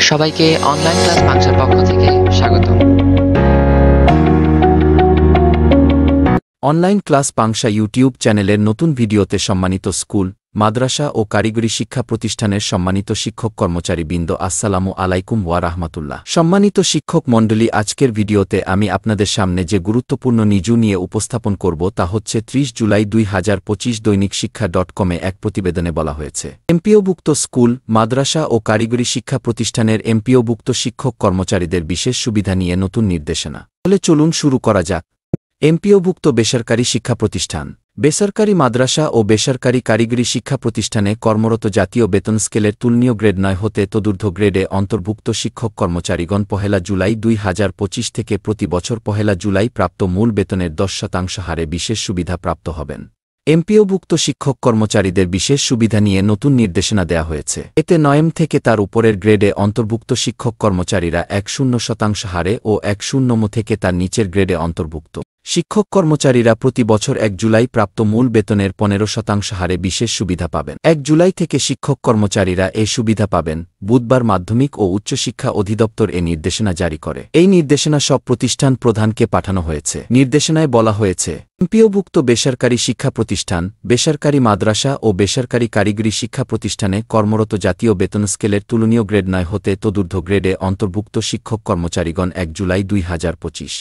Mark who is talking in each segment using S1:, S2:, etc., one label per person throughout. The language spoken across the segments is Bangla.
S1: সবাইকে অনলাইন ক্লাস বাংশার পক্ষ থেকে স্বাগতম।
S2: অনলাইন ক্লাস পাংশা ইউটিউব চ্যানেলের নতুন ভিডিওতে সম্মানিত স্কুল, মাদ্রাসা ও কারিগরি শিক্ষা প্রতিষ্ঠানের সম্মানিত শিক্ষক কর্মচারীবৃন্দ, আসসালামু আলাইকুম ওয়া রাহমাতুল্লাহ। সম্মানিত শিক্ষক মণ্ডলী, আজকের ভিডিওতে আমি আপনাদের সামনে যে গুরুত্বপূর্ণ নিউজ নিয়ে উপস্থাপন করব তা হচ্ছে 30 জুলাই 2025 দৈনিক শিক্ষা .com-এ এক প্রতিবেদনে বলা হয়েছে, এমপিওভুক্ত স্কুল, মাদ্রাসা ও কারিগরি শিক্ষা প্রতিষ্ঠানের এমপিওভুক্ত শিক্ষক কর্মচারীদের বিশেষ সুবিধা নিয়ে নতুন নির্দেশনা। তাহলে চলুন শুরু করা যাক। এমপিওভুক্ত বেসরকারি শিক্ষা প্রতিষ্ঠান, বেসরকারি মাদ্রাসা ও বেসরকারি কারিগরি শিক্ষা প্রতিষ্ঠানে কর্মরত জাতীয় বেতন স্কেলের তুলনীয় গ্রেড 9 হতে তদূর্ধ্ব গ্রেডে অন্তর্ভুক্ত শিক্ষক কর্মচারীগণ 1 জুলাই 2025 থেকে প্রতি বছর 1 জুলাই প্রাপ্ত মূল বেতনের 10% হারে বিশেষ সুবিধা প্রাপ্ত হবেন। এমপিওভুক্ত শিক্ষক কর্মচারীদের বিশেষ সুবিধা নিয়ে নতুন নির্দেশনা দেয়া হয়েছে। এতে 9 থেকে তার উপরের গ্রেডে অন্তর্ভুক্ত শিক্ষক কর্মচারীরা 10% হারে ও 10 থেকে তার নিচের গ্রেডে অন্তর্ভুক্ত শিক্ষক কর্মচারীরা প্রতি বছর 1 জুলাই প্রাপ্ত মূল বেতনের 15% হারে বিশেষ সুবিধা পাবেন। 1 জুলাই থেকে শিক্ষক কর্মচারীরা এই সুবিধা পাবেন। বুধবার মাধ্যমিক ও উচ্চশিক্ষা অধিদপ্তর এ নির্দেশনা জারি করে। এই নির্দেশনা সব প্রতিষ্ঠান প্রধানকে পাঠানো হয়েছে। নির্দেশনায় বলা হয়েছে, এমপিওভুক্ত বেসরকারি শিক্ষা প্রতিষ্ঠান, বেসরকারি মাদ্রাসা ও বেসরকারি কারিগরি শিক্ষা প্রতিষ্ঠানে কর্মরত জাতীয় বেতন স্কেলের তুলনীয় গ্রেড 9 হতে তদূর্ধ্ব গ্রেডে অন্তর্ভুক্ত শিক্ষক কর্মচারীগণ 1 জুলাই 2025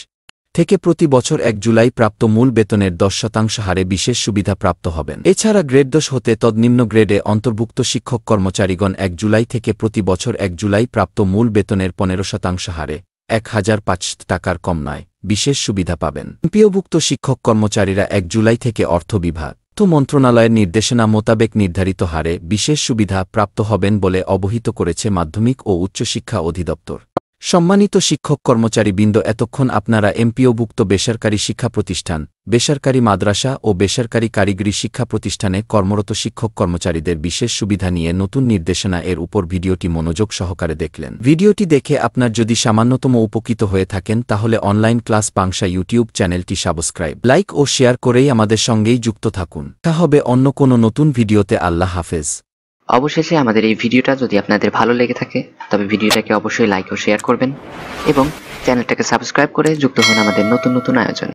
S2: থেকে প্রতি বছর 1 জুলাই প্রাপ্ত মূল বেতনের 10% হারে বিশেষ সুবিধা প্রাপ্ত হবেন। এছাড়া গ্রেড 10 হতে তদ্নিম্ন গ্রেডে অন্তর্ভুক্ত শিক্ষক কর্মচারীগণ 1 জুলাই থেকে প্রতি বছর 1 জুলাই প্রাপ্ত মূল বেতনের 15% হারে 1005 টাকার কম নয় বিশেষ সুবিধা পাবেন। এমপিওভুক্ত শিক্ষক কর্মচারীরা 1 জুলাই থেকে অর্থ বিভাগ, অর্থ মন্ত্রণালয়ের নির্দেশনা মোতাবেক নির্ধারিত হারে বিশেষ সুবিধা প্রাপ্ত হবেন বলে অবহিত করেছে মাধ্যমিক ও উচ্চশিক্ষা অধিদপ্তর। সম্মানিত শিক্ষক কর্মচারীবৃন্দ, এতক্ষণ আপনারা এমপিওভুক্ত বেসরকারি শিক্ষা প্রতিষ্ঠান, বেসরকারি মাদ্রাসা ও বেসরকারি কারিগরি শিক্ষা প্রতিষ্ঠানে কর্মরত শিক্ষক কর্মচারীদের বিশেষ সুবিধা নিয়ে নতুন নির্দেশনা এর উপর ভিডিওটি মনোযোগ সহকারে দেখলেন। ভিডিওটি দেখে আপনার যদি সামান্যতম উপকৃত হয়ে থাকেন তাহলে অনলাইন ক্লাস পাংশা ইউটিউব চ্যানেলটি সাবস্ক্রাইব, লাইক ও শেয়ার করেই আমাদের সঙ্গেই যুক্ত থাকুন। তা হবে অন্য কোনো নতুন ভিডিওতে। আল্লাহ হাফেজ।
S1: অবশেষে আমাদের এই ভিডিওটা যদি আপনাদের ভালো লেগে থাকে তবে ভিডিওটাকে অবশ্যই লাইক ও শেয়ার করবেন এবং চ্যানেলটাকে সাবস্ক্রাইব করে যুক্ত হন আমাদের নতুন নতুন আয়োজন।